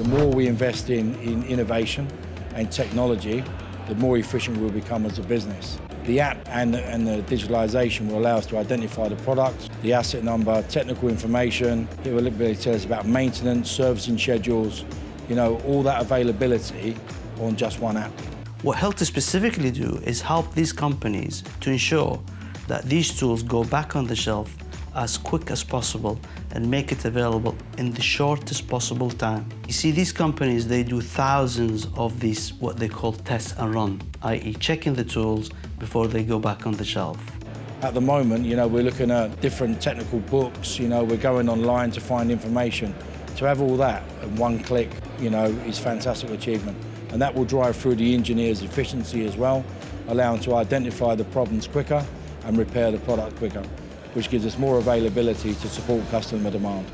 more we invest in innovation and technology, the more efficient we'll become as a business. The app and the digitalisation will allow us to identify the product, the asset number, technical information. It will be able to tell us about maintenance, servicing schedules, all that availability on just one app. What Hilti specifically do is help these companies to ensure that these tools go back on the shelf as quick as possible and make it available in the shortest possible time. You see, these companies, they do thousands of these, what they call test and run, i.e. checking the tools before they go back on the shelf. At the moment, we're looking at different technical books, we're going online to find information. To have all that in one click, is fantastic achievement. And that will drive through the engineers' efficiency as well, allow them to identify the problems quicker and repair the product quicker, which gives us more availability to support customer demand.